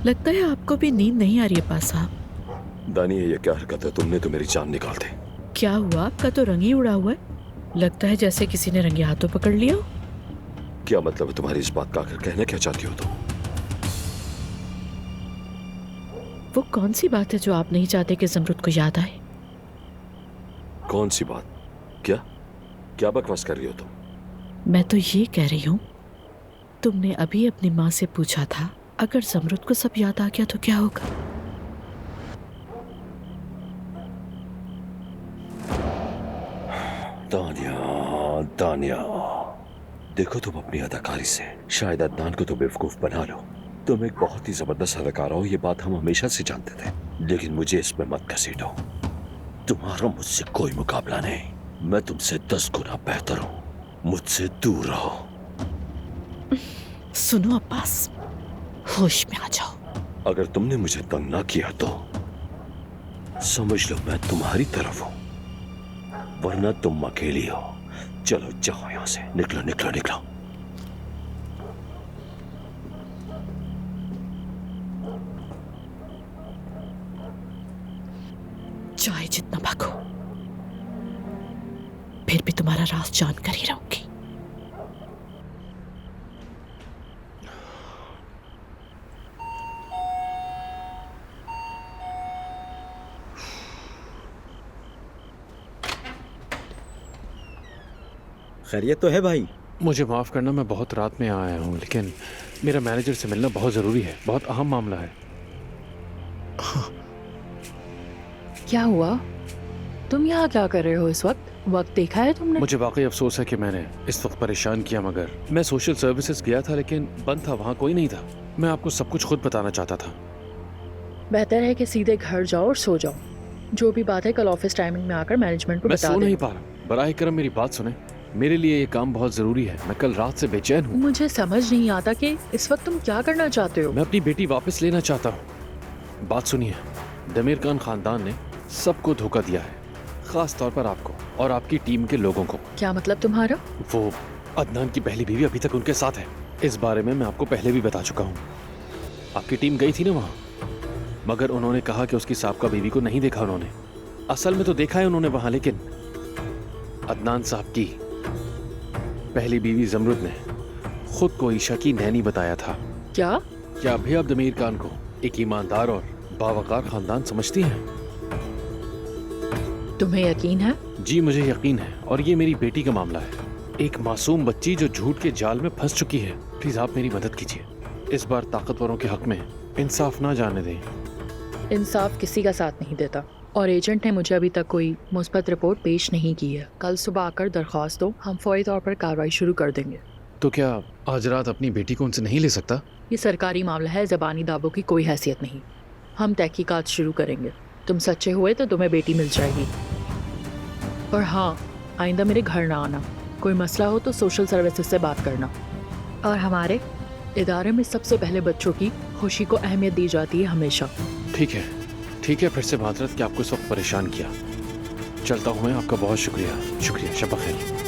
लगता है आपको भी नींद नहीं आ रही है पास साहब। दानिया, ये क्या हरकत है? तुमने तो मेरी जान निकाल दी। क्या हुआ? आपका तो रंग ही उड़ा हुआ है। लगता है जैसे किसी ने रंगे हाथों पकड़ लिया हो। क्या मतलब है तुम्हारी इस बात का? आखिर कहना क्या चाहती हो तुम? वो कौन सी बात है जो आप नहीं चाहते कि ज़मरुद को याद आए? कौन सी बात? क्या क्या बकवास कर रही हो तुम? मैं तो ये कह रही हूँ, तुमने अभी अपनी माँ से पूछा था अगर ज़मरुद को सब याद आ गया तो क्या होगा? दानिया, दानिया, देखो तुम अपनी अदाकारी से शायद अदनान को तो बेवकूफ बना लो। तुम एक बहुत ही जबरदस्त अदाकारा हो, ये बात हम हमेशा से जानते थे, लेकिन मुझे इसमें मत घसीटो। तुम्हारा मुझसे कोई मुकाबला नहीं। मैं तुमसे 10 गुना बेहतर हूँ। मुझसे दूर रहो। सुनो अब्बास, होश में आ जाओ। अगर तुमने मुझे तंग ना किया तो समझ लो मैं तुम्हारी तरफ हूँ, वरना तुम अकेली हो। चलो जाओ यहां से, निकलो निकलो निकलो। चाहे जितना भागो, फिर भी तुम्हारा राज जानकर ही रहूंगी। खैरियत तो है भाई? मुझे माफ़ करना, मैं बहुत रात में आया हूँ, लेकिन मेरा मैनेजर से मिलना बहुत ज़रूरी है। बहुत अहम मामला है। क्या हुआ? तुम यहाँ क्या कर रहे हो इस वक्त? वक्त देखा है तुमने? मुझे वाकई अफसोस है कि मैंने इस वक्त परेशान किया, मगर मैं सोशल सर्विसेज गया था लेकिन बंद था, वहाँ कोई नहीं था। मैं आपको सब कुछ खुद बताना चाहता था। बेहतर है कि सीधे घर जाओ और सो जाओ। जो भी बात है कल ऑफिस टाइमिंग में आकर मैनेजमेंट को मैं बता सो नहीं देना। पा रहा। बराए करम मेरी बात सुने। मेरे लिए ये काम बहुत ज़रूरी है। मैं कल रात से बेचैन हूँ। मुझे समझ नहीं आता कि इस वक्त तुम क्या करना चाहते हो। मैं अपनी बेटी वापस लेना चाहता हूँ। बात सुनिए, दमीर खान खानदान ने सबको धोखा दिया है, खास तौर पर आपको और आपकी टीम के लोगों को। क्या मतलब तुम्हारा? वो अदनान की पहली बीवी अभी तक उनके साथ है। इस बारे में मैं आपको पहले भी बता चुका हूँ। आपकी टीम गई थी ना वहाँ, मगर उन्होंने कहा कि उसकी साबका बीवी को नहीं देखा उन्होंने। असल में तो देखा है उन्होंने वहाँ, लेकिन अदनान साहब की पहली बीवी ज़मरुद ने खुद को ईशा की नैनी बताया था। क्या? क्या अभी आप दमीर खान को एक ईमानदार और बावकार खानदान समझती हैं? तुम्हें यकीन है? जी मुझे यकीन है, और ये मेरी बेटी का मामला है। एक मासूम बच्ची जो झूठ के जाल में फंस चुकी है। प्लीज आप मेरी मदद कीजिए। इस बार ताकतवरों के हक में इंसाफ ना जाने दें। इंसाफ किसी का साथ नहीं देता, और एजेंट ने मुझे अभी तक कोई मुस्बत रिपोर्ट पेश नहीं की है। कल सुबह आकर दरख्वास्त दो, हम फौरी तौर पर कार्रवाई शुरू कर देंगे। तो क्या आज रात अपनी बेटी को उनसे नहीं ले सकता? ये सरकारी मामला है, ज़बानी दावों की कोई हैसियत नहीं। हम तहकीकात शुरू करेंगे। तुम सच्चे हुए तो तुम्हें बेटी मिल जाएगी। और हाँ, आइंदा मेरे घर ना आना। कोई मसला हो तो सोशल सर्विसेज से बात करना। और हमारे इदारे में सबसे पहले बच्चों की खुशी को अहमियत दी जाती है हमेशा। ठीक है, ठीक है। फिर से माजरत कि आपको इस वक्त परेशान किया। चलता हूँ मैं। आपका बहुत शुक्रिया। शुक्रिया। शब खैर।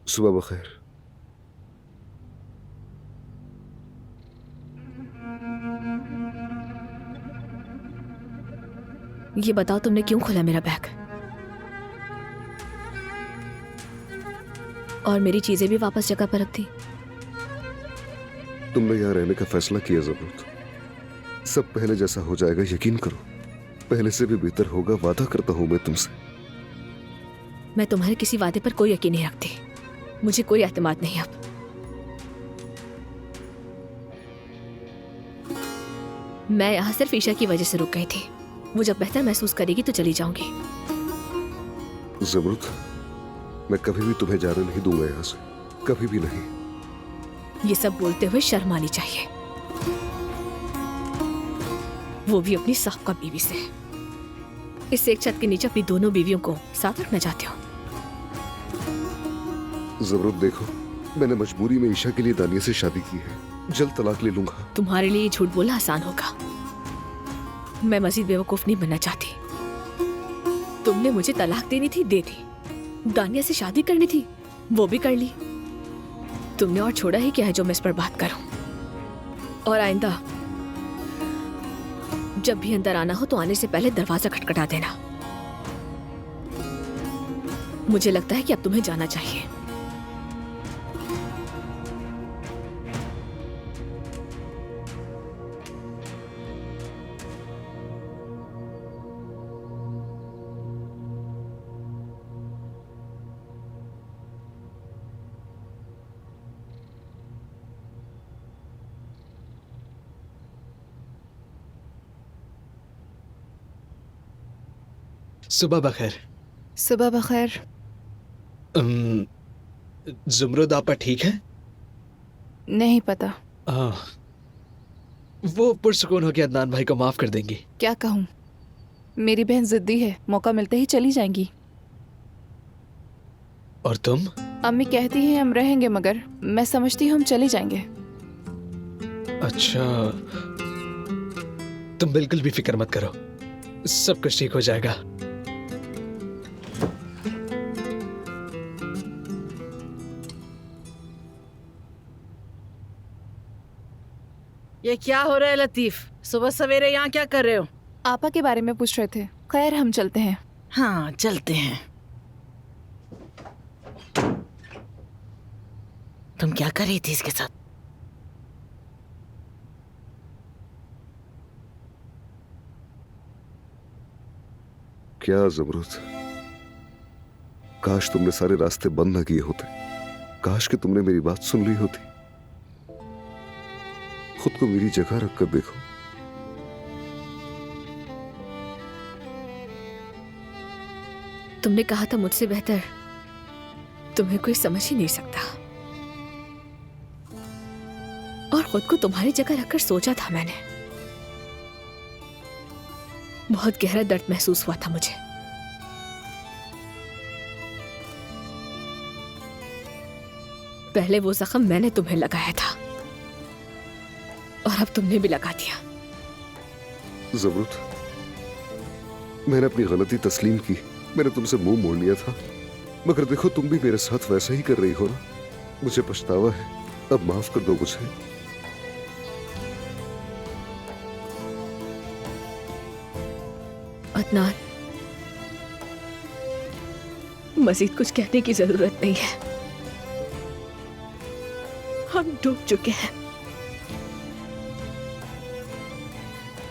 सुबह बखैर। ये बताओ तुमने क्यों खोला मेरा बैग? और मेरी चीजें भी वापस जगह पर रख दी? तुमने यहाँ रहने का फैसला किया ज़मरुद। सब पहले जैसा हो जाएगा, यकीन करो। पहले से भी बेहतर होगा, वादा करता हूं मैं तुमसे। मैं तुम्हारे किसी वादे पर कोई यकीन नहीं रखती। मुझे कोई एतमाद नहीं अब। मैं यहाँ सिर्फ ईशा की वजह से रुक गई थी। वो जब बेहतर महसूस करेगी तो चली जाऊंगी। ज़मरुद, मैं कभी भी तुम्हें जाने नहीं दूंगा यहाँ से, कभी भी नहीं। ये सब बोलते हुए शर्म आनी चाहिए, वो भी अपनी साहबका बीवी से। इस एक छत के नीचे अपनी दोनों बीवियों को साथ रखना चाहते हो? जबरूत देखो, मैंने मजबूरी में ईशा के लिए दानिया से शादी की है, जल्द तलाक ले लूंगा। तुम्हारे लिए झूठ बोलना आसान होगा। मैं मजीद बेवकूफ नहीं बनना चाहती। तुमने मुझे तलाक देनी थी, दे दी। दानिया से शादी करनी थी, वो भी कर ली। तुमने और छोड़ा ही क्या है जो मैं इस पर बात करूं। और आइंदा जब भी अंदर आना हो तो आने से पहले दरवाजा खटखटा देना। मुझे लगता है कि अब तुम्हें जाना चाहिए। सुबह बखैर। सुबह बखैर। जुमरुद आपा ठीक है? नहीं पता। वो पुरसुकून होकर अदनान भाई को माफ कर देंगी। क्या कहूँ, मेरी बहन जिद्दी है, मौका मिलते ही चली जाएंगी। और तुम? अम्मी कहती हैं हम रहेंगे, मगर मैं समझती हूँ हम चले जाएंगे। अच्छा, तुम बिल्कुल भी फिक्र मत करो, सब कुछ ठीक हो जाएगा। ये क्या हो रहा है लतीफ? सुबह सवेरे यहाँ क्या कर रहे हो? आपा के बारे में पूछ रहे थे। खैर हम चलते हैं। हाँ चलते हैं। तुम क्या कर रही थी इसके साथ? क्या जबरूत, काश तुमने सारे रास्ते बंद न किए होते। काश कि तुमने मेरी बात सुन ली होती। खुद को मेरी जगह रखकर देखो। तुमने कहा था मुझसे बेहतर तुम्हें कोई समझ ही नहीं सकता, और खुद को तुम्हारी जगह रखकर सोचा था मैंने। बहुत गहरा दर्द महसूस हुआ था मुझे। पहले वो जख्म मैंने तुम्हें लगाया था और अब तुमने भी लगा दिया। जबरूत, मैंने अपनी गलती तस्लीम की। मैंने तुमसे मुंह मोड़ लिया था, मगर देखो तुम भी मेरे साथ वैसा ही कर रही हो ना। मुझे पछतावा है, अब माफ कर दो मुझे। अदनान, मजीद कुछ कहने की जरूरत नहीं है। हम डूब चुके हैं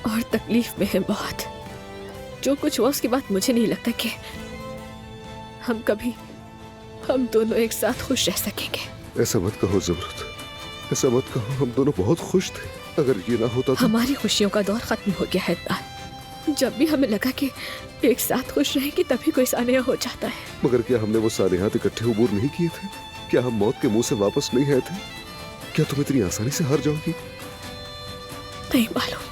और तकलीफ में हैं बहुत। जो कुछ हुआ उसके बाद मुझे नहीं लगता कि हम दोनों एक साथ खुश रह सकेंगे। ऐसा मत कहो जबरूत, ऐसा मत कहो। हम दोनों बहुत खुश थे। अगर ये ना होता तो हमारी खुशियों का दौर खत्म हो गया है अदनान। जब भी हमें लगा कि एक साथ खुश रहेंगे तभी कोई सानिया हो जाता है। मगर क्या हमने वो सारे हाथ इकट्ठे उबूर नहीं किए थे? क्या हम मौत के मुंह से वापस नहीं आए थे? क्या तुम इतनी आसानी से हार जाओगी? नहीं मालूम।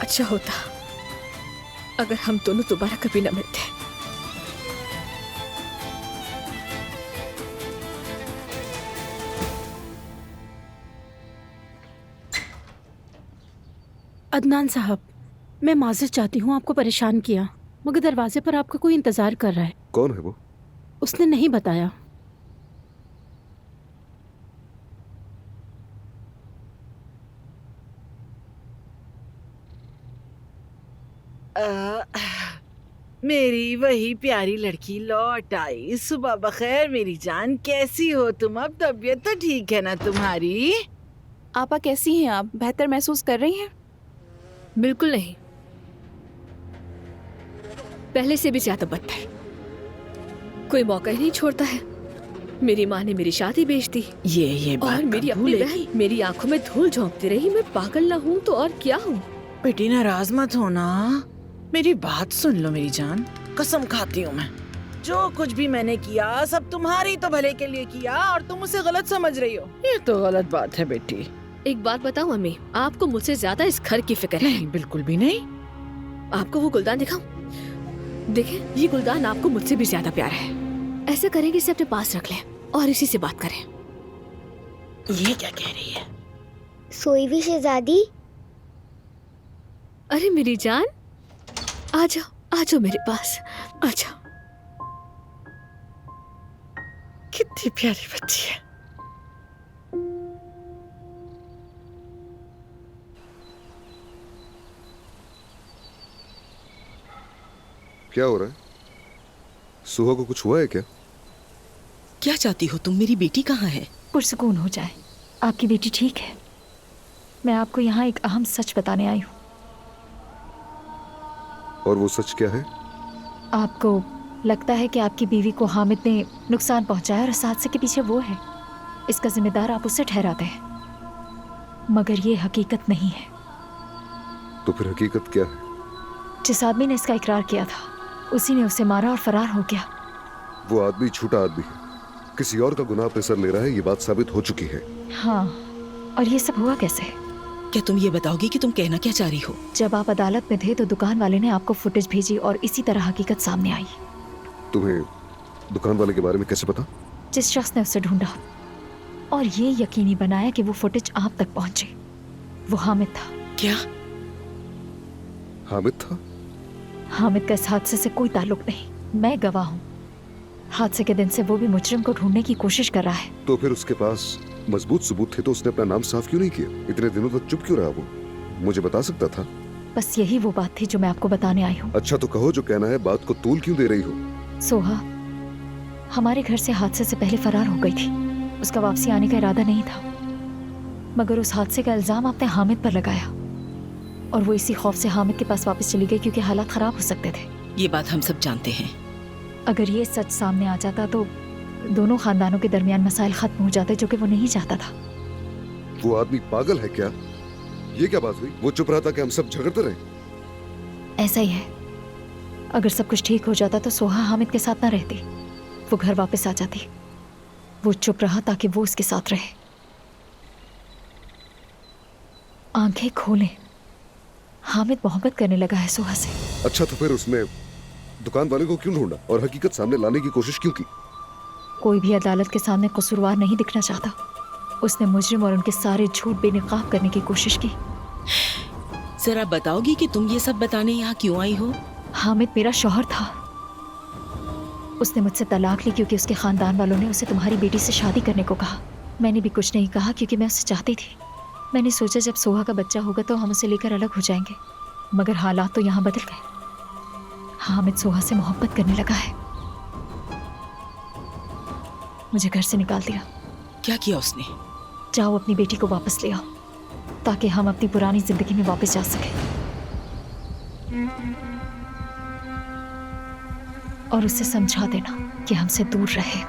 अच्छा होता अगर हम दोनों दोबारा कभी न मिलते। अदनान साहब, मैं माज़रत चाहती हूँ आपको परेशान किया, मगर दरवाजे पर आपका कोई इंतजार कर रहा है। कौन है वो? उसने नहीं बताया। मेरी वही प्यारी लड़की लौट आई। सुबह बखैर मेरी जान, कैसी हो तुम? अब तबीयत तो ठीक है ना तुम्हारी? आपा कैसी हैं आप? बेहतर महसूस कर रही हैं? बिल्कुल नहीं, पहले से भी ज्यादा बदतर। कोई मौका ही नहीं छोड़ता है। मेरी माँ ने मेरी शादी बेच दी। ये बात और मेरी अपनी बहन मेरी आंखों में धूल झोंकती रही। मैं पागल ना हूँ तो और क्या हूँ? बेटी नाराज मत होना, मेरी बात सुन लो मेरी जान। कसम खाती हूँ मैं, जो कुछ भी मैंने किया सब तुम्हारी तो भले के लिए किया और तुम उसे गलत समझ रही हो। ये तो गलत बात है बेटी। एक बात बताओ मम्मी, आपको मुझसे ज्यादा इस घर की फिक्र है। नहीं, बिल्कुल भी नहीं। आपको वो गुलदान दिखाऊं? देखिए, ये गुलदान आपको मुझसे भी ज्यादा प्यारा है। ऐसा करें कि इसे अपने पास रख लें और इसी से बात करें। ये क्या कह रही है? सोई हुई शहजादी। अरे मेरी जान, आ जाओ, आ जाओ मेरे पास, आ जाओ। कितनी प्यारी बच्ची है। क्या हो रहा है? सुहा को कुछ हुआ है क्या? क्या चाहती हो तुम? मेरी बेटी कहाँ है? पुरसुकून हो जाए, आपकी बेटी ठीक है। मैं आपको यहाँ एक अहम सच बताने आई हूँ। और वो सच क्या है? आपको लगता है कि आपकी बीवी को हामिद ने नुकसान पहुंचाया और इस हादसे के पीछे वो है। इसका जिम्मेदार आप उसे ठहराते हैं, मगर ये हकीकत नहीं है। तो फिर हकीकत क्या है? जिस आदमी ने इसका इकरार किया था उसी ने उसे मारा और फरार हो गया। वो आदमी झूठा आदमी है, किसी और का गुनाह अपने सर ले रहा है। ये बात साबित हो चुकी है। हाँ, और ये सब हुआ कैसे? क्या तुम ये बताओगी कि तुम कहना क्या चाह रही हो? जब आप अदालत में थे तो दुकान वाले ने आपको फुटेज भेजी और इसी तरह हकीकत सामने आई। तुम्हें दुकान वाले के बारे में कैसे पता? जिस शख्स ने उसे ढूंढा और ये यकीनी बनाया कि वो फुटेज आप तक पहुंचे, वो हामिद था। क्या? हामिद था? हामिद का इस हादसे से कोई ताल्लुक नहीं। मैं गवाह हूँ। हादसे के दिन से वो भी मुजरिम को ढूंढने की कोशिश कर रहा है। तो फिर उसके पास मजबूत सबूत थे तो उसने अपना नाम साफ क्यों नहीं किया? इतने दिनों तक चुप क्यों रहा? वो मुझे बता सकता था। बस यही वो बात थी जो मैं आपको बताने आई हूँ। अच्छा तो कहो, जो कहना है। बात को तूल क्यों दे रही हो? सोहा हमारे घर से हादसे से पहले फरार हो गई थी। उसका वापसी आने का इरादा नहीं था, मगर उस हादसे का इल्जाम आपने हामिद पर लगाया और वो इसी खौफ से हामिद के पास वापस चली गई क्योंकि हालात खराब हो सकते थे। ये बात हम सब जानते हैं। अगर ये सच सामने आ जाता तो दोनों खानदानों के दरमियान मसाइल खत्म हो जाते, जो कि वो नहीं चाहता था। वो आदमी पागल है क्या? ये क्या बात हुई? वो चुप रहा था कि हम सब झगड़ते रहे? ऐसा ही है। अगर सब कुछ ठीक हो जाता तो सोहा हामिद के साथ ना रहती, वो घर वापस आ जाती। वो चुप रहा ताकि वो उसके साथ रहे। आंखें खोलें, हामिद मोहब्बत करने लगा है सोहा से। अच्छा तो फिर उसने दुकान वाले को क्यों ढूंढा और हकीकत सामने लाने की कोशिश क्यों की? कोई भी अदालत के सामने कसूरवार नहीं दिखना चाहता। उसने मुजरिम और उनके सारे झूठ बेनकाब करने की कोशिश की। जरा बताओगी कि तुम ये सब बताने यहाँ क्यों आई हो? हामिद मेरा शौहर था। उसने मुझसे तलाक ली क्योंकि उसके खानदान वालों ने उसे तुम्हारी बेटी से शादी करने को कहा। मैंने भी कुछ नहीं कहा क्योंकि मैं उसे चाहती थी। मैंने सोचा जब सोहा का बच्चा होगा तो हम उसे लेकर अलग हो जाएंगे, मगर हालात तो यहाँ बदल गए। हामिद सोहा से मोहब्बत करने लगा है। मुझे घर से निकाल दिया। क्या किया उसने? जाओ अपनी बेटी को वापस ले आओ ताकि हम अपनी पुरानी जिंदगी में वापस जा सकें, और उसे समझा देना कि हमसे दूर रहे।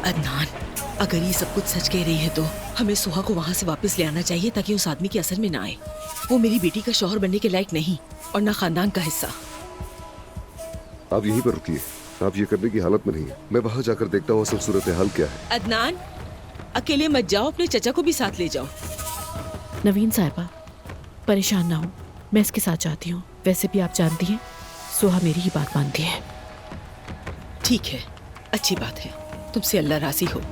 अदनान, अगर ये सब कुछ सच कह रही है तो हमें सुहा को वहाँ से वापस ले आना चाहिए ताकि उस आदमी के असर में ना आए। वो मेरी बेटी का शौहर बनने के लायक नहीं और ना खानदान का हिस्सा। आप यहीं पर रुकिए, आप ये करने की हालत में नहीं है। मैं वहाँ जाकर देखता हूँ असल सूरत हाल क्या है। अदनान, अकेले मत जाओ, अपने चचा को भी साथ ले जाओ। नवीन साहिबा, परेशान ना हो, मैं इसके साथ जाती हूँ। वैसे भी आप जानती हैं सुहा मेरी ही बात मानती है। ठीक है, अच्छी बात है, तुमसे अल्लाह राजी हो।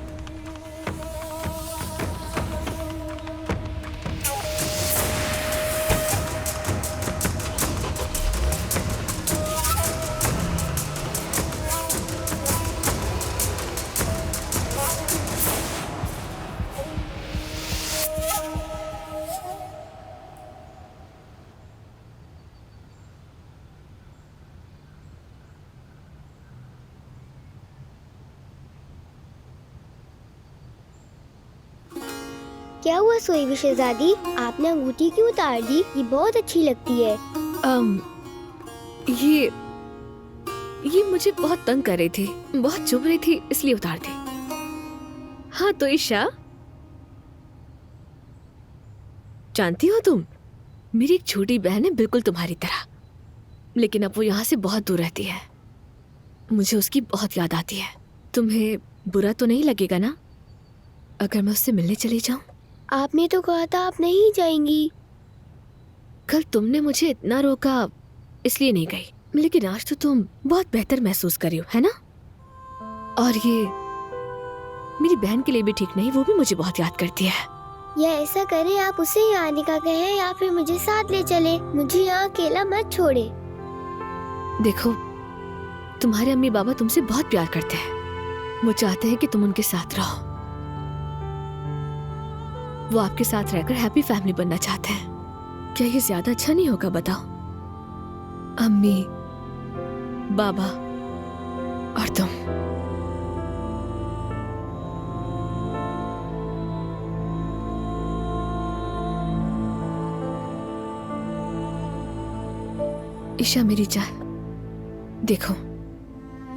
क्या हुआ सोई हुई शहजादी? आपने अंगूठी क्यों उतार दी? ये बहुत अच्छी लगती है। ये मुझे बहुत तंग कर रही थी, बहुत चुभ रही थी, इसलिए उतार दी। हाँ तो ईशा, जानती हो तुम, मेरी एक छोटी बहन है बिल्कुल तुम्हारी तरह, लेकिन अब वो यहाँ से बहुत दूर रहती है। मुझे उसकी बहुत याद आती है। तुम्हें बुरा तो नहीं लगेगा ना अगर मैं उससे मिलने चली जाऊं? आपने तो कहा था आप नहीं जाएंगी। कल तुमने मुझे इतना रोका इसलिए नहीं गई, लेकिन आज तो तुम बहुत बेहतर महसूस कर रही हो, है ना? और ये मेरी बहन के लिए भी ठीक नहीं, वो भी मुझे बहुत याद करती है। या ऐसा करें, आप उसे ही आने का कहें या फिर मुझे साथ ले चले। मुझे यहाँ अकेला मत छोड़े। देखो, तुम्हारे अम्मी बाबा तुमसे बहुत प्यार करते हैं। वो चाहते हैं कि तुम उनके साथ रहो। वो आपके साथ रहकर हैप्पी फैमिली बनना चाहते हैं। क्या ये ज्यादा अच्छा नहीं होगा बताओ? अम्मी, बाबा और तुम। ईशा मेरी जान, देखो,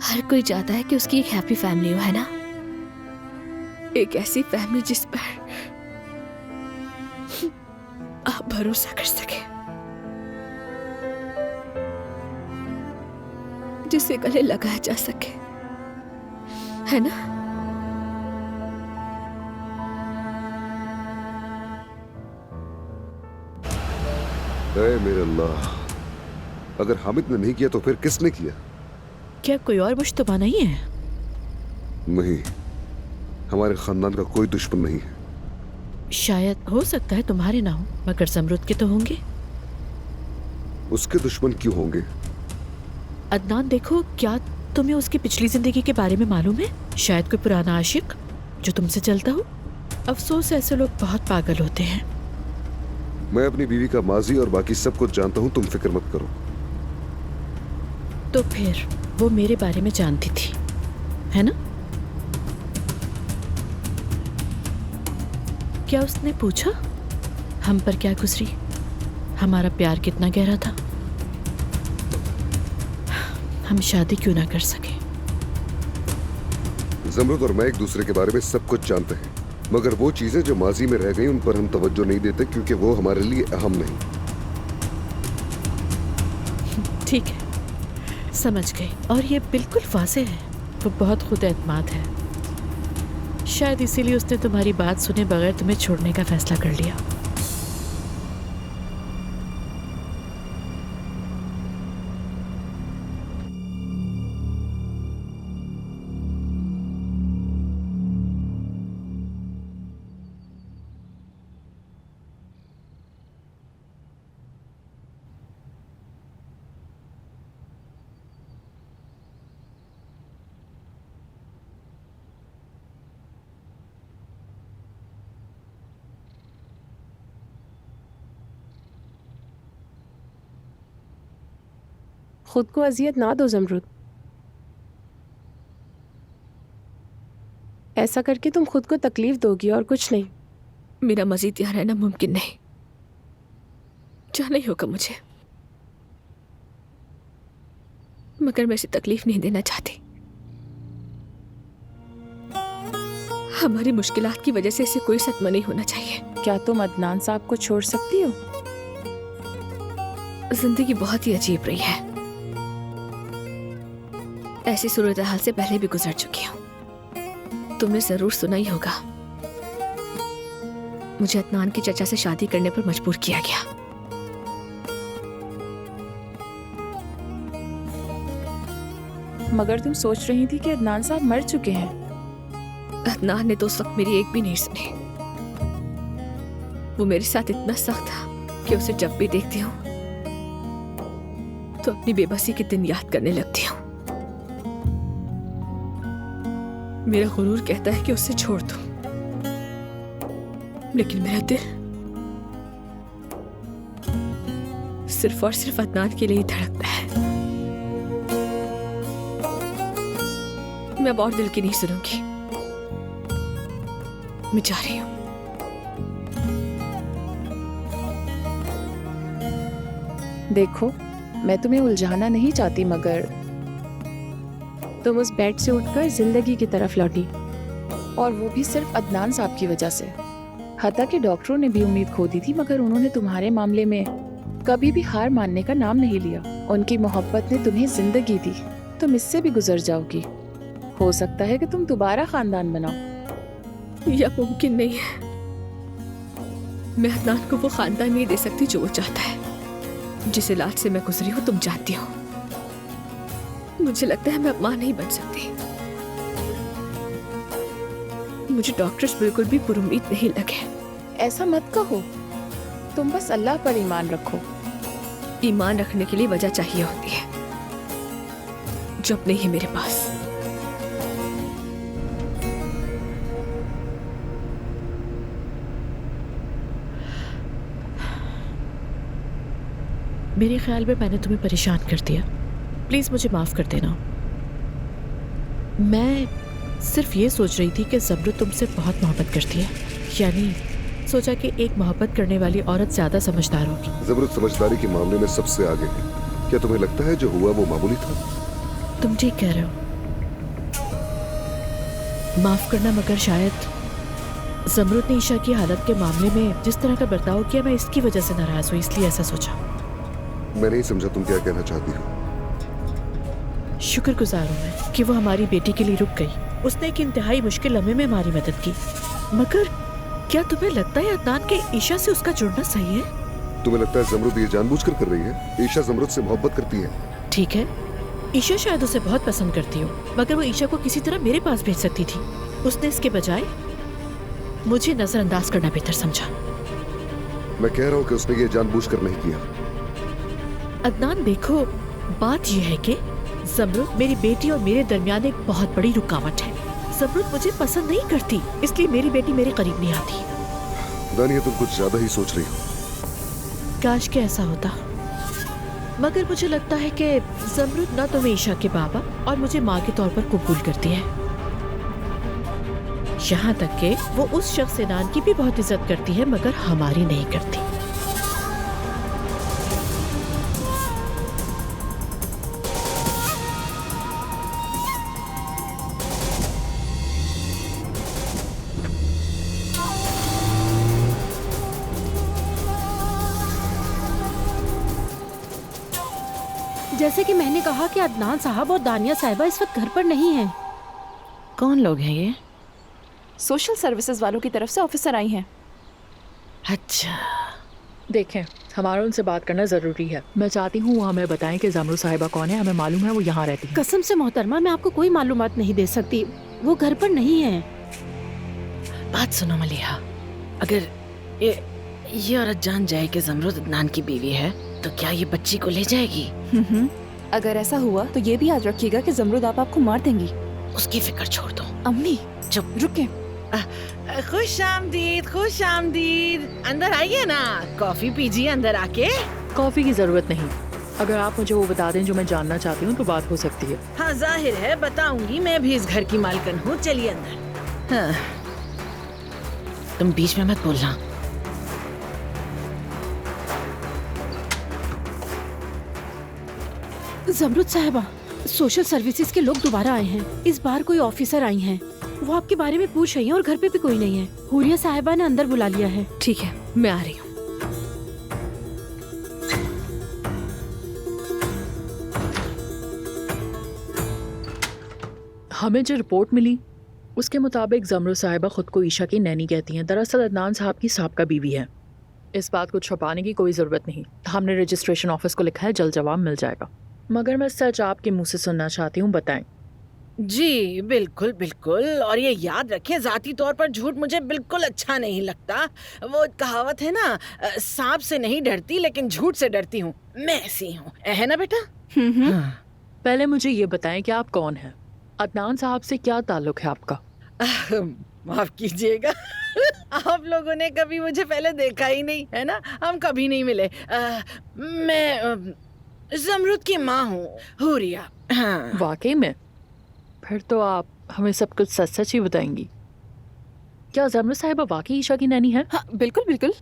हर कोई चाहता है कि उसकी एक हैप्पी फैमिली हो, है ना? एक ऐसी फैमिली जिस पर आप भरोसा कर सके, जिसे गले लगाया जा सके, है ना? ऐ मेरे अल्लाह, अगर हामिद ने नहीं किया तो फिर किसने किया? क्या कोई और मुश्तबा नहीं है? नहीं, हमारे खानदान का कोई दुश्मन नहीं है। शायद हो सकता है तुम्हारे ना हो, मगर ज़मरुद के तो होंगे। उसके दुश्मन क्यों होंगे? अदनान, देखो, क्या तुम्हें उसकी पिछली जिंदगी के बारे में मालूम है? शायद कोई पुराना आशिक जो तुमसे चलता हो। अफसोस, ऐसे लोग बहुत पागल होते हैं। मैं अपनी बीवी का माजी और बाकी सब कुछ जानता हूँ, तुम फिक्र मत करो। तो फिर वो मेरे बारे में जानती थी, है ना? क्या उसने पूछा हम पर क्या गुजरी, हमारा प्यार कितना गहरा था, हम शादी क्यों ना कर सके? ज़मरुद और मैं एक दूसरे के बारे में सब कुछ जानते हैं, मगर वो चीजें जो माजी में रह गई उन पर हम तवज्जो नहीं देते क्योंकि वो हमारे लिए अहम नहीं। ठीक है, समझ गई। और ये बिल्कुल वाज़ेह है, वो बहुत खुद एतमाद है। शायद इसीलिए उसने तुम्हारी बात सुने बगैर तुम्हें छोड़ने का फैसला कर लिया। खुद को अजियत ना दो ज़मरुद। ऐसा करके तुम खुद को तकलीफ दोगी और कुछ नहीं। मेरा मजीद यहाँ रहना मुमकिन नहीं, जाना ही होगा मुझे, मगर मैं इसे तकलीफ नहीं देना चाहती। हमारी मुश्किलात की वजह से इसे कोई सदमा नहीं होना चाहिए। क्या तुम अदनान साहब को छोड़ सकती हो? जिंदगी बहुत ही अजीब रही है, ऐसी सूरत हाल से पहले भी गुजर चुकी हूँ। तुमने जरूर सुना ही होगा, मुझे अदनान की चचा से शादी करने पर मजबूर किया गया। मगर तुम सोच रही थी कि अदनान साहब मर चुके हैं। अदनान ने तो उस वक्त मेरी एक भी नहीं सुनी। वो मेरे साथ इतना सख्त था कि उसे जब भी देखती हूँ तो अपनी बेबसी के दिन याद करने लगती हूँ। मेरा गुरूर कहता है कि उसे छोड़ दूं, लेकिन मेरा दिल सिर्फ और सिर्फ अदनान के लिए ही धड़कता है। मैं अब और दिल की नहीं सुनूंगी, मैं जा रही हूं। देखो, मैं तुम्हें उलझाना नहीं चाहती, मगर तुम उस बेड से उठकर जिंदगी की तरफ लौटी, और वो भी सिर्फ अदनान साहब की वजह से। हत्ता कि डॉक्टरों ने भी उम्मीद खो दी थी, मगर उन्होंने तुम्हारे मामले में कभी भी हार मानने का नाम नहीं लिया। उनकी मोहब्बत ने तुम्हें जिंदगी दी, तुम इससे भी गुजर जाओगी। हो सकता है कि तुम दोबारा खानदान बनाओ। यह मुमकिन नहीं है। मैं अदनान को वो खानदान नहीं दे सकती जो वो चाहता है। जिस इलाज से मैं गुजरी हूँ तुम जानती हो। मुझे लगता है मैं अब माँ नहीं बन सकती। मुझे डॉक्टर्स बिल्कुल भी पुरुमीद नहीं लगे। ऐसा मत कहो, तुम बस अल्लाह पर ईमान रखो। ईमान रखने के लिए वजह चाहिए होती है जो अब नहीं है मेरे पास। मेरे ख्याल में मैंने तुम्हें परेशान कर दिया, प्लीज मुझे माफ कर देना। मैं सिर्फ ये सोच रही थी कि ज़मरुद तुमसे बहुत मोहब्बत करती है, यानी सोचा कि एक मोहब्बत करने वाली औरत ज्यादा समझदार होगी। ज़मरुद समझदारी के मामले में सबसे आगे है। क्या तुम्हें लगता है जो हुआ वो मामूली था? तुम ठीक कह रहे हो, माफ करना, मगर शायद ज़मरुद ने ईशा की हालत के मामले में जिस तरह का बर्ताव किया, मैं इसकी वजह से नाराज हुई, इसलिए ऐसा सोचा। मैं नहीं समझा तुम क्या कहना चाहती हो। शुक्रगुजार हूँ मैं कि वो हमारी बेटी के लिए रुक गई। उसने एक इंतहाई मुश्किल लम्हे में हमारी मदद की। मगर क्या तुम्हें लगता है अदनान के ईशा से उसका जुड़ना सही है? तुम्हें लगता है ज़मरुद ये जानबूझकर कर रही है? ईशा ज़मरुद से मोहब्बत करती है। ठीक है, ईशा शायद उसे बहुत पसंद करती हो, मगर वो ईशा को किसी तरह मेरे पास भेज सकती थी। उसने इसके बजाय मुझे नजरअंदाज करना बेहतर समझा। मैं कह रहा हूँ कि उसने ये जानबूझकर नहीं किया। अदनान देखो, बात यह है कि ज़मरुद मेरी बेटी और मेरे दरमियान एक बहुत बड़ी रुकावट है। ज़मरुद मुझे पसंद नहीं करती, इसलिए मेरी बेटी मेरे करीब नहीं आती। दानिया, तुम कुछ ज्यादा ही सोच रही हो। काश के ऐसा होता, मगर मुझे लगता है कि ज़मरुद न तो ईशा के बाबा और मुझे माँ के तौर पर कबूल करती है, यहाँ तक कि वो उस शख्स सेनान की भी बहुत इज्जत करती है, मगर हमारी नहीं करती। जैसे कि मैंने कहा कि अदनान साहब और दानिया साहिबा इस वक्त घर पर नहीं हैं। कौन लोग हैं ये? सोशल सर्विसेज वालों की तरफ से ऑफिसर आई हैं। अच्छा, देखें, हमारा उनसे बात करना ज़रूरी है। मैं चाहती हूँ वो हमें बताएं कि ज़मरुद साहिबा कौन है। हमें मालूम है वो यहाँ रहती है। कसम से मोहतरमा, मैं आपको कोई मालूमात नहीं दे सकती, वो घर पर नहीं है। बात सुनो मलिहा, अगर ये औरत जान जाए कि ज़मरुद अदनान की बीवी है तो क्या ये बच्ची को ले जाएगी? अगर ऐसा हुआ तो ये भी याद रखिएगा कि ज़मरुद आपको मार देंगी। उसकी फिक्र छोड़ दो। अम्मी चुप, रुके। खुश आमदीद, खुश आमदीद। अंदर आइए ना, कॉफी पीजिए अंदर आके। कॉफ़ी की ज़रूरत नहीं, अगर आप मुझे वो बता दें जो मैं जानना चाहती हूँ तो बात हो सकती है। हाँ, जाहिर है बताऊंगी, मैं भी इस घर की मालकिन हूँ। चलिए अंदर। हाँ। तुम बीच में मत बोलना। ज़मरुद साहिबा, सोशल सर्विसेज के लोग दोबारा आए हैं। इस बार कोई ऑफिसर आई हैं। वो आपके बारे में पूछ रही हैं और घर पे भी कोई नहीं है। हुरिया साहिबा ने अंदर बुला लिया है। ठीक है, मैं आ रही हूँ। हमें जो रिपोर्ट मिली उसके मुताबिक ज़मरुद साहिबा खुद को ईशा की नैनी कहती हैं। दरअसल अदनान साहब की साबका बीवी है। इस बात को छुपाने की कोई ज़रूरत नहीं। हमने रजिस्ट्रेशन ऑफिस को लिखा है, जल्द जवाब मिल जाएगा। मगर मैं सच आपके मुंह से सुनना चाहती हूँ, बताएं। जी बिल्कुल बिल्कुल, और ये याद रखें, जाती तौर पर झूठ मुझे बिल्कुल अच्छा नहीं लगता। वो कहावत है ना, सांप से नहीं डरती लेकिन झूठ से डरती हूँ। मैं ऐसी हूँ, है ना बेटा? हाँ। पहले मुझे ये बताएं कि आप कौन हैं? अदनान साहब से क्या ताल्लुक है आपका? माफ कीजिएगा, आप लोगों ने कभी मुझे पहले देखा ही नहीं, है ना? हम कभी नहीं मिले। मैं ज़मरुद की माँ हूँ, हुरिया। हाँ। वाकई में? फिर तो आप हमें सब कुछ सच सच ही बताएंगी। क्या ज़मरुद साहिबा वाकई ईशा की नैनी है? हाँ, बिल्कुल बिल्कुल।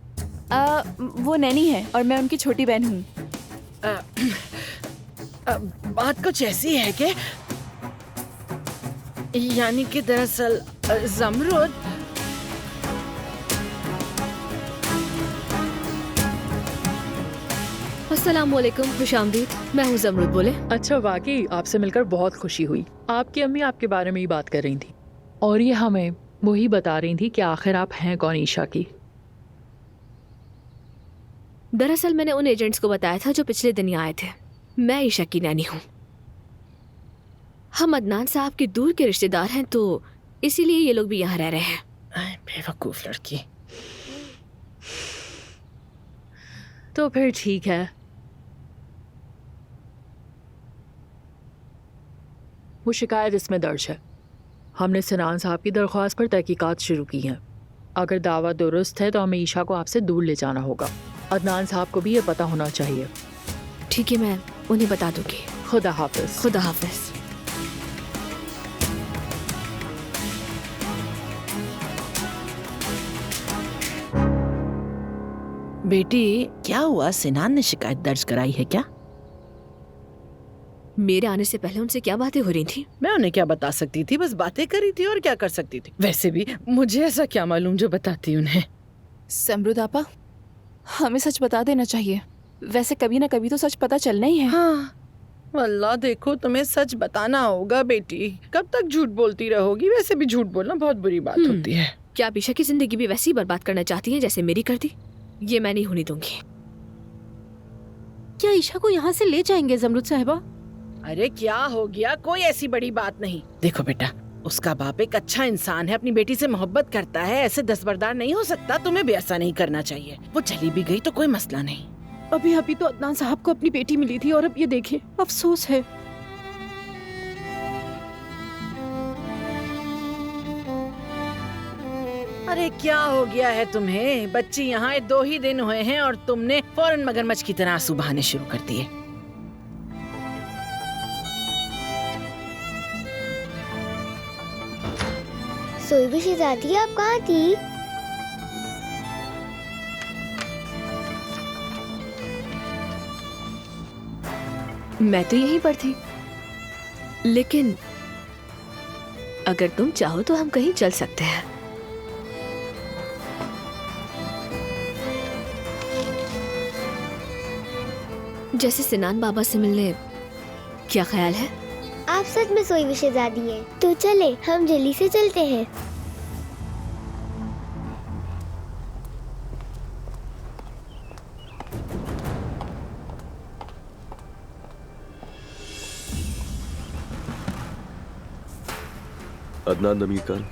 वो नैनी है और मैं उनकी छोटी बहन हूँ। बात कुछ ऐसी है कि यानी कि दरअसल जमरुद, अस्सलाम वालेकुम, खुशामदीद। मैं हूँ जमरुद, बोले। अच्छा, वाकई आपसे मिलकर बहुत खुशी हुई। आपकी अम्मी आपके बारे में ही बात कर रही थी और ये हमें वही बता रही थी कि आखिर आप हैं कौन ईशा की। दरअसल मैंने उन एजेंट्स को बताया था जो पिछले दिन यहाँ आए थे। मैं ईशा की नैनी हूँ। हम अदनान साहब के दूर के रिश्तेदार हैं, तो इसीलिए ये लोग भी यहाँ रह रहे हैं। बेवकूफ लड़की। तो फिर ठीक है, वो शिकायत इसमें दर्ज है। हमने सिनान साहब की दरख्वास्त पर तहकीकात शुरू की हैं। अगर दावा दुरुस्त है तो हमें ईशा को आपसे दूर ले जाना होगा। अदनान साहब को भी ये पता होना चाहिए। ठीक है, मैं उन्हें बता दूंगी। खुदा हाफिज। खुदा हाफिज। बेटी, क्या हुआ? सिनान ने शिकायत दर्ज कराई है क्या? मेरे आने से पहले उनसे क्या बातें हो रही थी? मैं उन्हें क्या बता सकती थी, बस बातें करी थी और क्या कर सकती थी। वैसे भी मुझे ऐसा क्या मालूम जो बताती उन्हें। समरुद आपा, हमें सच बता देना चाहिए। वैसे कभी ना कभी तो सच पता चलना ही है। हाँ, अल्लाह देखो, तुम्हें सच बताना होगा बेटी। कब तक झूठ बोलती रहोगी? वैसे भी झूठ बोलना बहुत बुरी बात होती है। क्या आप ईशा की जिंदगी भी वैसी ही बर्बाद करना चाहती हैं जैसे मेरी कर दी? ये मैं नहीं होने दूंगी। क्या ईशा को यहाँ से ले जाएंगे जमरुद साहिबा? अरे क्या हो गया? कोई ऐसी बड़ी बात नहीं। देखो बेटा, उसका बाप एक अच्छा इंसान है, अपनी बेटी से मोहब्बत करता है, ऐसे दस्तबरदार नहीं हो सकता। तुम्हें भी ऐसा नहीं करना चाहिए। वो चली भी गई तो कोई मसला नहीं। अभी अभी तो अदनान साहब को अपनी बेटी मिली थी और अब ये देखें, अफसोस है। अरे क्या हो गया है तुम्हें? बच्ची यहाँ 2 ही दिन हुए हैं और तुमने फौरन मगरमच्छ की तरह आंसू बहाने शुरू कर दिए। सोईबा शहजादी, आप कहाँ थी? मैं तो यहीं पर थी, लेकिन अगर तुम चाहो तो हम कहीं चल सकते हैं। जैसे सिनान बाबा से मिलने, क्या ख्याल है? आप सच में सोईबा शहजादी हैं। तो चले, हम जल्दी से चलते हैं। अदनान नमीर खान,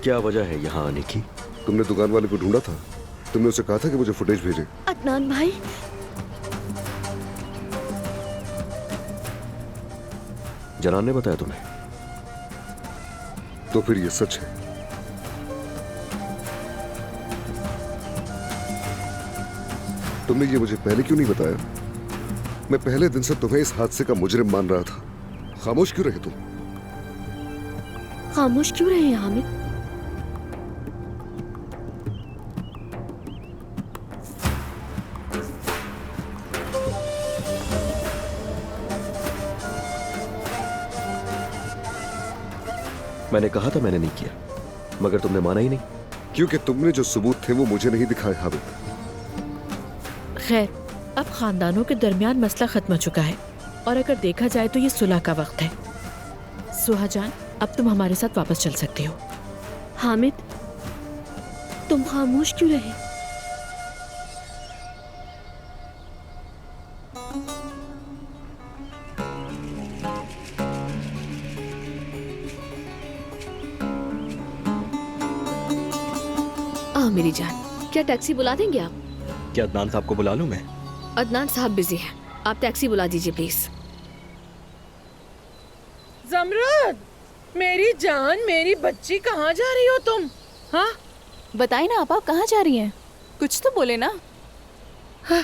क्या वजह है यहाँ आने की? तुमने दुकान वाले को ढूंढा था? तुमने उसे कहा था कि मुझे फुटेज भेजे। अदनान भाई, जनान ने बताया तुम्हें? तो फिर ये सच है। तुमने ये मुझे पहले क्यों नहीं बताया? मैं पहले दिन से तुम्हें इस हादसे का मुजरिम मान रहा था। खामोश क्यों रहे तुम? खामोश क्यों रहे हैं हामिद? मैंने कहा था मैंने नहीं किया, मगर तुमने माना ही नहीं। क्योंकि तुमने जो सबूत थे वो मुझे नहीं दिखाए हामिद। खैर, अब खानदानों के दरमियान मसला खत्म हो चुका है और अगर देखा जाए तो ये सुलह का वक्त है। सुहा जान, अब तुम हमारे साथ वापस चल सकते हो। हामिद, तुम खामोश क्यों रहे? मेरी जान, क्या टैक्सी बुला देंगे आप? क्या अदनान साहब को बुला लूं मैं? अदनान साहब बिजी हैं, आप टैक्सी बुला दीजिए प्लीज। जमरुद, मेरी जान, मेरी बच्ची, कहाँ जा रही हो तुम? हाँ बताइए ना आप कहाँ जा रही हैं? कुछ तो बोले ना। हाँ,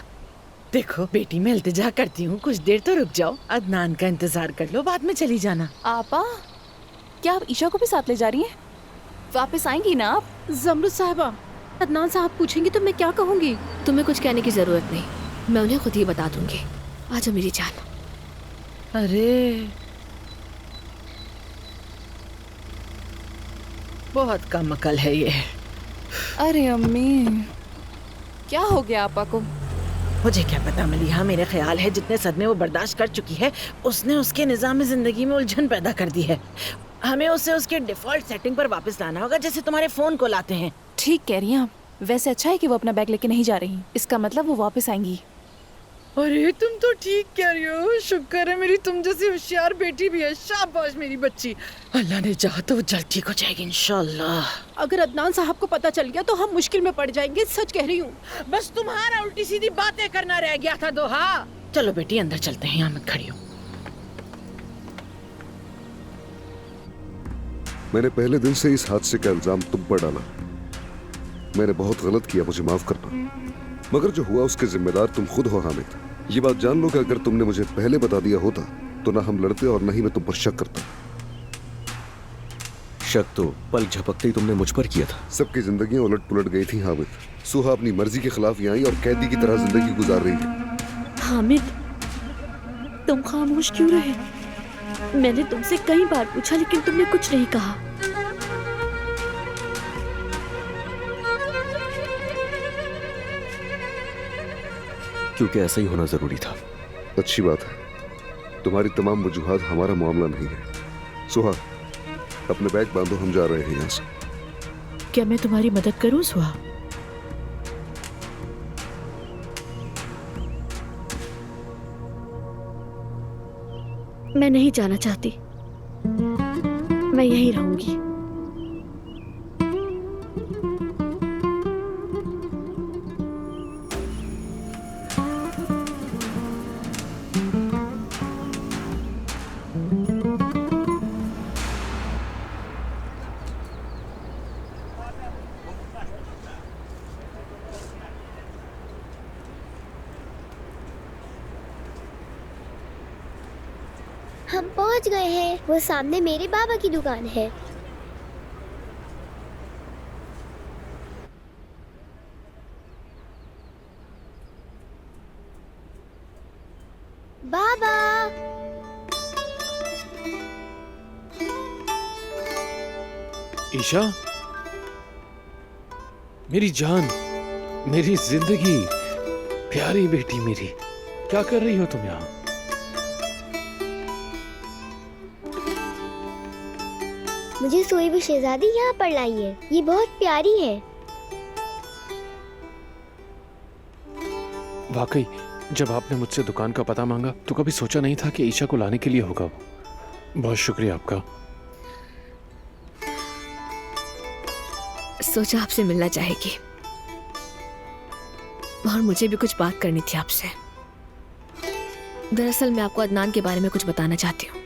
देखो बेटी, मैं इल्तिजा करती हूँ, कुछ देर तो रुक जाओ। अदनान का इंतजार कर लो, बाद में चली जाना। आपा, क्या आप ईशा को भी साथ ले जा रही हैं? वापस आएंगी ना आप? जमरुद साहिबा, अदनान साहब पूछेंगे तो मैं क्या कहूँगी? तुम्हें कुछ कहने की जरूरत नहीं, मैं उन्हें खुद ही बता दूंगी। आ जाओ मेरी जान। अरे बहुत कम अकल है ये। अरे अम्मी, क्या हो गया आपा को? मुझे क्या पता मलिहा, मेरे ख्याल है जितने सदमे वो बर्दाश्त कर चुकी है उसने उसके निज़ाम ज़िंदगी में उलझन पैदा कर दी है। हमें उसे उसके डिफ़ॉल्ट सेटिंग पर वापस लाना होगा, जैसे तुम्हारे फ़ोन को लाते हैं। ठीक कह रही हैं आप। वैसे अच्छा है कि वो अपना बैग लेके नहीं जा रही, इसका मतलब वो वापस आएंगी। अरे तुम तो ठीक कह रही हो, शुक्र है मेरी तुम जैसी होशियार बेटी भी है। शाबाश मेरी बच्ची, अल्लाह ने चाहा तो वो जल्द ठीक हो जाएगी इंशाल्लाह। अगर अदनान साहब को पता चल गया तो हम मुश्किल में पड़ जाएंगे, सच कह रही हूँ। बस तुम्हारा उल्टी सीधी बातें करना रह गया था दोहा। चलो बेटी अंदर चलते हैं, यहाँ मत खड़ी हो। मैंने पहले दिन से इस हादसे का इल्जाम तुम पर डाला। मैंने बहुत गलत किया, मुझे माफ करना। मगर जो हुआ उसके जिम्मेदार तुम खुद हो हामिद। ये बात जान लो कि अगर तुमने मुझे पहले बता दिया होता तो ना हम लड़ते और ना ही मैं तुम पर शक करता। शक तो पल झपकते ही तुमने मुझ पर किया था। सबकी जिंदगियां उलट पुलट गई थी हामिद। सुहा अपनी मर्जी के खिलाफ यहाँ आई और कैदी की तरह जिंदगी गुजार रही है। हामिद, तुम खामोश क्यों रहे? मैंने तुमसे कई बार पूछा लेकिन तुमने कुछ नहीं कहा। क्योंकि ऐसा ही होना जरूरी था। अच्छी बात है, तुम्हारी तमाम वजूहात हमारा मामला नहीं है। सुहा, अपने बैग बांधो, हम जा रहे हैं यहाँ से। क्या मैं तुम्हारी मदद करूं सुहा? मैं नहीं जाना चाहती, मैं यहीं रहूंगी। हम पहुंच गए हैं, वो सामने मेरे बाबा की दुकान है। बाबा, ईशा, मेरी जान, मेरी जिंदगी, प्यारी बेटी मेरी, क्या कर रही हो तुम यहाँ? मुझे सोई हुई शहजादी यहाँ पर लाई है, ये बहुत प्यारी है। वाकई, जब आपने मुझसे दुकान का पता मांगा तो कभी सोचा नहीं था कि ईशा को लाने के लिए होगा। बहुत शुक्रिया आपका। सोचा आपसे मिलना चाहेगी और मुझे भी कुछ बात करनी थी आपसे। दरअसल मैं आपको अदनान के बारे में कुछ बताना चाहती हूँ।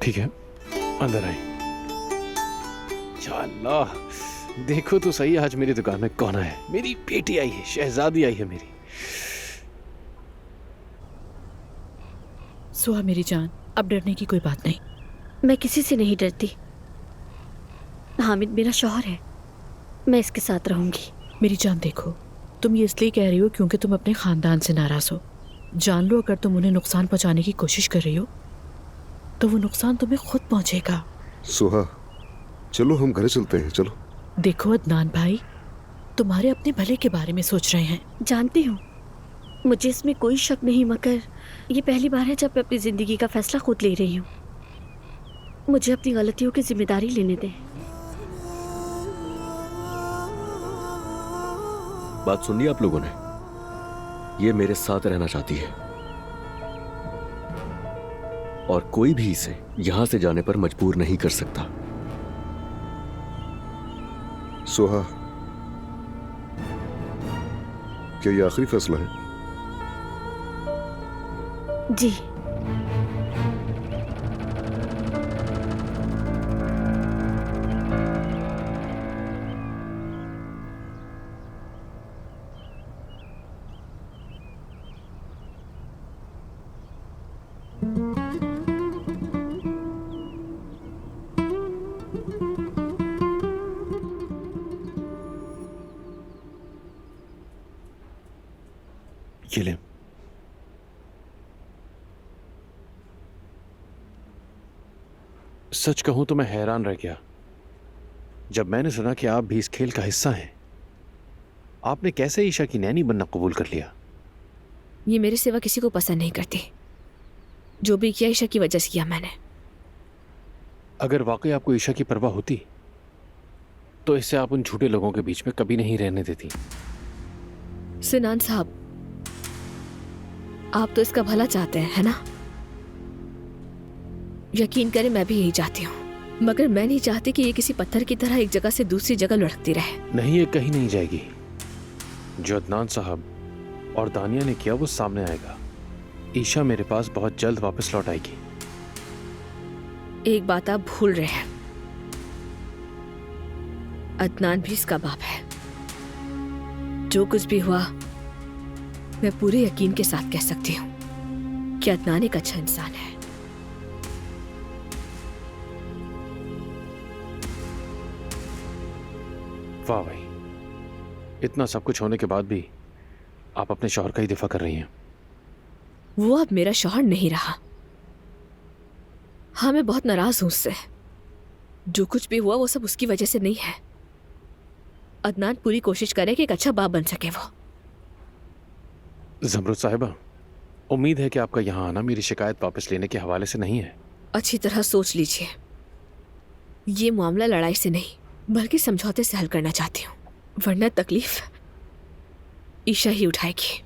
ठीक है, अंदर आई। या अल्लाह, देखो तो सही आज मेरी दुकान में कौन है। मेरी बेटी आई है, शहजादी आई है मेरी। सुहा मेरी जान, अब डरने की कोई बात नहीं। मैं किसी से नहीं डरती। हामिद मेरा शौहर है, मैं इसके साथ रहूंगी। मेरी जान देखो, तुम ये इसलिए कह रही हो क्योंकि तुम अपने खानदान से नाराज हो। जान लो, अगर तुम उन्हें नुकसान पहुंचाने की कोशिश कर रही हो तो वो नुकसान तुम्हें खुद पहुंचेगा। सुहा, चलो हम घर चलते हैं, चलो। देखो अदनान भाई, तुम्हारे अपने भले के बारे में सोच रहे हैं। जानती हूँ, मुझे इसमें कोई शक नहीं, मगर ये पहली बार है जब मैं अपनी जिंदगी का फैसला खुद ले रही हूँ। मुझे अपनी गलतियों की जिम्मेदारी लेने दें। बात सुन ली आप लोगों ने? ये मेरे साथ रहना चाहती है और कोई भी इसे यहां से जाने पर मजबूर नहीं कर सकता। सुहा, क्या ये आखिरी फैसला है? जी। ये ले। सच कहूं तो मैं हैरान रह गया जब मैंने सुना कि आप भी इस खेल का हिस्सा हैं। आपने कैसे ईशा की नैनी बनना कबूल कर लिया? ये मेरे सिवा किसी को पसंद नहीं करती। जो भी किया ईशा की वजह से किया मैंने। अगर वाकई आपको ईशा की परवाह होती तो इससे आप उन झूठे लोगों के बीच में कभी नहीं रहने देती। सिनान साहब, आप तो इसका भला चाहते हैं, है ना? यकीन करें मैं भी यही चाहती हूँ, मगर मैं नहीं चाहती कि ये किसी पत्थर की तरह एक जगह से दूसरी जगह लुढ़कती रहे। नहीं, ये कहीं नहीं जाएगी। जो अदनान साहब और दानिया ने किया वो सामने आएगा। ईशा मेरे पास बहुत जल्द वापस लौट आएगी। एक बात आप भूल रहे हैं, अदनान भी इसका बाप है। जो कुछ भी हुआ मैं पूरे यकीन के साथ कह सकती हूँ कि अदनान एक अच्छा इंसान है। वाह भाई, इतना सब कुछ होने के बाद भी आप अपने शौहर का ही दिफा कर रही हैं। वो अब मेरा शौहर नहीं रहा। हाँ, मैं बहुत नाराज हूं उससे। जो कुछ भी हुआ वो सब उसकी वजह से नहीं है। अदनान पूरी कोशिश करे कि एक अच्छा बाप बन सके वो। ज़मरुद साहिबा, उम्मीद है कि आपका यहाँ आना मेरी शिकायत वापस लेने के हवाले से नहीं है। अच्छी तरह सोच लीजिए, ये मामला लड़ाई से नहीं बल्कि समझौते से हल करना चाहती हूँ, वरना तकलीफ ईशा ही उठाएगी।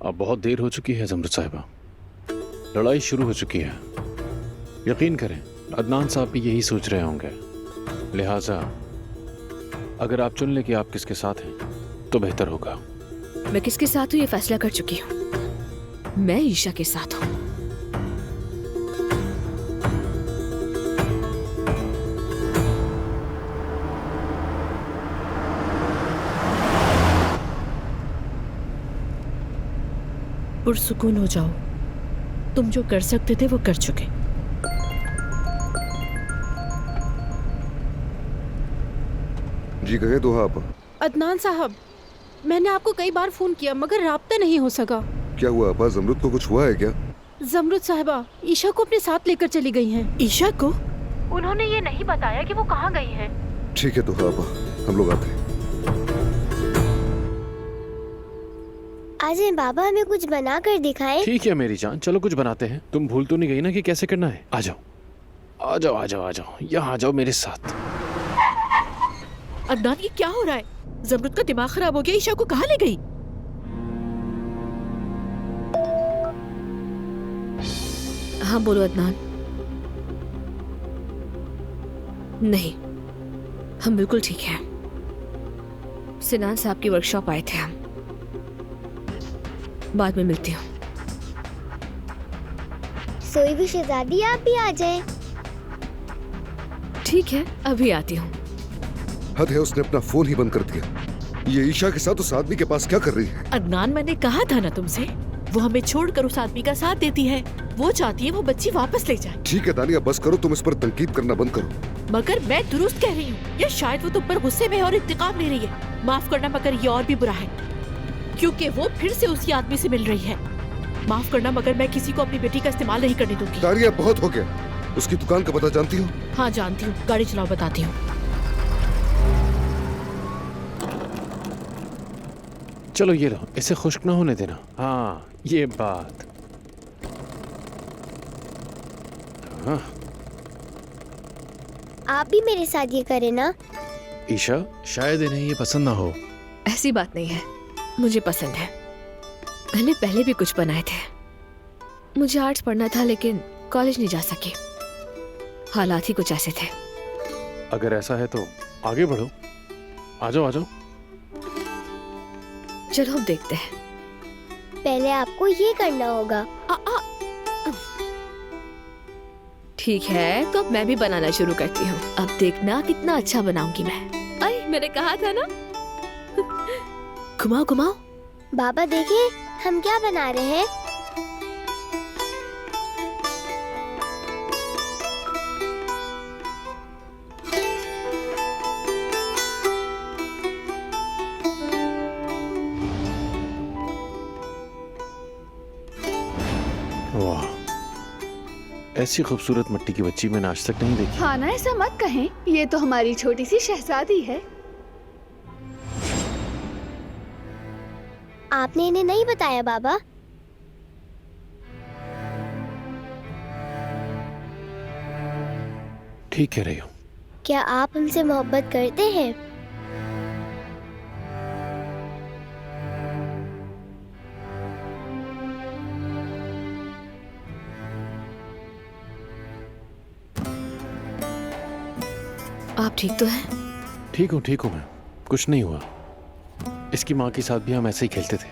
अब बहुत देर हो चुकी है ज़मरुद साहिबा, लड़ाई शुरू हो चुकी है। यकीन करें अदनान साहब भी यही सोच रहे होंगे, लिहाजा अगर आप चुन लें कि आप किसके साथ हैं तो बेहतर होगा। मैं किसके साथ हूँ ये फैसला कर चुकी हूँ। मैं ईशा के साथ हूँ। पुरसुकून हो जाओ, तुम जो कर सकते थे वो कर चुके। जी कहे तो आप। अदनान साहब, मैंने आपको कई बार फोन किया मगर राब्ता नहीं हो सका। क्या हुआ आपा, जमरुद को कुछ हुआ है क्या? जमरुद साहिबा ईशा को अपने साथ लेकर चली गई हैं। ईशा को? उन्होंने ये नहीं बताया कि वो कहाँ गई हैं। ठीक है तो आपा, हम लोग आते हैं। आज बाबा हमें कुछ बना कर दिखाएं। ठीक है मेरी जान, चलो कुछ बनाते हैं। तुम भूल तो नहीं गई ना कि कैसे करना है? आ जाओ आ जाओ आ जाओ आ जाओ, यहाँ आ जाओ मेरे साथ। अदनान, ये क्या हो रहा है? ज़मरुद का दिमाग खराब हो गया। ईशा को कहाँ ले गई? हाँ बोलो अदनान। नहीं, हम बिल्कुल ठीक हैं। सिनान साहब की वर्कशॉप आए थे हम। बाद में मिलती हूँ। सोई भी शहजादी, आप भी आ जाएं। ठीक है, अभी आती हूँ। हद है, उसने अपना फोन ही बंद कर दिया। ये ईशा के साथ उस आदमी के पास क्या कर रही है? अदनान, मैंने कहा था ना तुमसे, वो हमें छोड़कर उस आदमी का साथ देती है। वो चाहती है वो बच्ची वापस ले जाए। ठीक है दानिया, बस करो, तुम इस पर तनकीद करना बंद करो। मगर मैं दुरुस्त कह रही हूँ, या शायद वो तुम पर गुस्से में है और इंतकाम ले रही है। माफ करना, मगर ये और भी बुरा है क्योंकि वो फिर से उसी आदमी से मिल रही है। माफ करना, मगर मैं किसी को अपनी बेटी का इस्तेमाल नहीं करने दूंगी। दानिया, बहुत हो गया। उसकी दुकान का पता जानती हो? हाँ जानती हूँ, गाड़ी चलाओ, बताती हूँ। चलो ये लो, इसे खुश्क ना होने देना। हाँ ये बात। हाँ। आप भी मेरे साथ ये करें ना। ईशा, शायद इन्हें ये पसंद ना हो। ऐसी बात नहीं है, मुझे पसंद है। मैंने पहले भी कुछ बनाए थे। मुझे आर्ट्स पढ़ना था लेकिन कॉलेज नहीं जा सकी। हालात ही कुछ ऐसे थे। अगर ऐसा है तो आगे बढ़ो। आ जाओ आ जाओ। चलो अब देखते हैं। पहले आपको ये करना होगा। ठीक है, तो अब मैं भी बनाना शुरू करती हूँ। अब देखना कितना अच्छा बनाऊंगी मैं। अरे मैंने कहा था ना। घुमाओ घुमाओ। बाबा देखिए, हम क्या बना रहे हैं। वाह, ऐसी खूबसूरत मिट्टी की बच्ची मैंने आज तक नहीं देखी। हाँ ना, ऐसा मत कहें, ये तो हमारी छोटी सी शहजादी है। आपने इन्हें नहीं बताया बाबा? ठीक कह रही हो। क्या आप हमसे मोहब्बत करते हैं? आप ठीक तो हैं? ठीक हूँ मैं, कुछ नहीं हुआ। इसकी माँ के साथ भी हम ऐसे ही खेलते थे,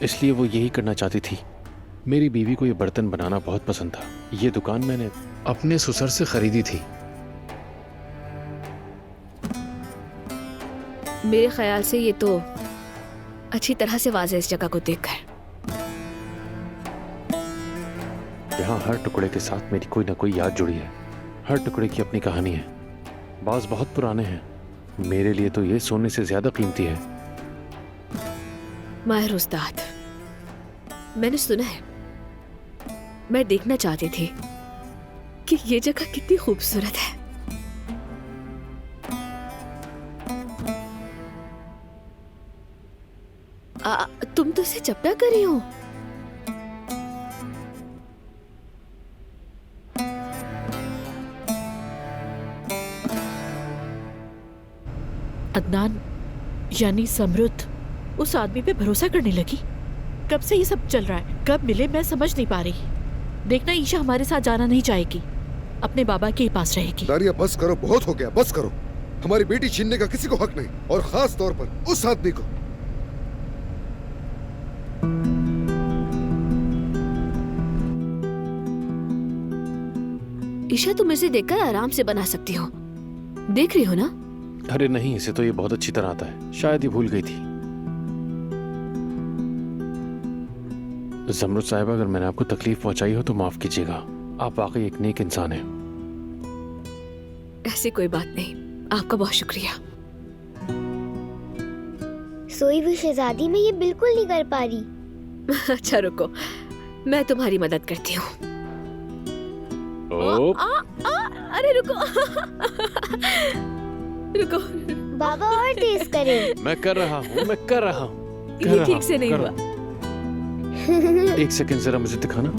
इसलिए वो यही करना चाहती थी। मेरी बीवी को ये बर्तन बनाना बहुत पसंद था। ये दुकान मैंने अपने ससुर से खरीदी थी। मेरे ख्याल से ये तो अच्छी तरह से वाज़ेह इस जगह को देखकर। यहाँ हर टुकड़े के साथ मेरी कोई ना कोई याद जुड़ी है। हर टुकड़े की अपनी कहानी है। बाज़ बहुत पुराने हैं, मेरे लिए तो ये सोने से ज्यादा कीमती है। माहिर उस्ताद, मैंने सुना है, मैं देखना चाहती थी कि ये जगह कितनी खूबसूरत है। तुम तो इसे चपटा कर रही हो। अदनान यानी समरुद्ध उस आदमी पे भरोसा करने लगी। कब से ये सब चल रहा है, कब मिले मैं समझ नहीं पा रही। देखना ईशा हमारे साथ जाना नहीं चाहेगी, अपने बाबा के ही पास रहेगी। दानिया बस करो, बहुत हो गया, बस करो। हमारी बेटी छीनने का किसी को हक नहीं, और खास तौर पर उस आदमी को। ईशा, तुम इसे देखकर आराम से बना सकती हो, देख रही हो ना? अरे नहीं, इसे तो ये बहुत अच्छी तरह आता है, शायद ये भूल गई थी। जमरुद साहिबा, अगर मैंने आपको तकलीफ पहुंचाई हो तो माफ कीजिएगा। आप वाकई एक नेक इंसान हैं। ऐसी कोई बात नहीं, आपका बहुत शुक्रिया। सोई हुई शहजादी में ये बिल्कुल नहीं कर पा रही। अच्छा रुको, मैं तुम्हारी मदद करती हूँ। अरे रुको रुको बाबा, और तेज करें। मैं कर रहा हूँ, मैं कर रहा हूँ। ये ठीक से नहीं हुआ। एक सेकंड जरा मुझे दिखाना।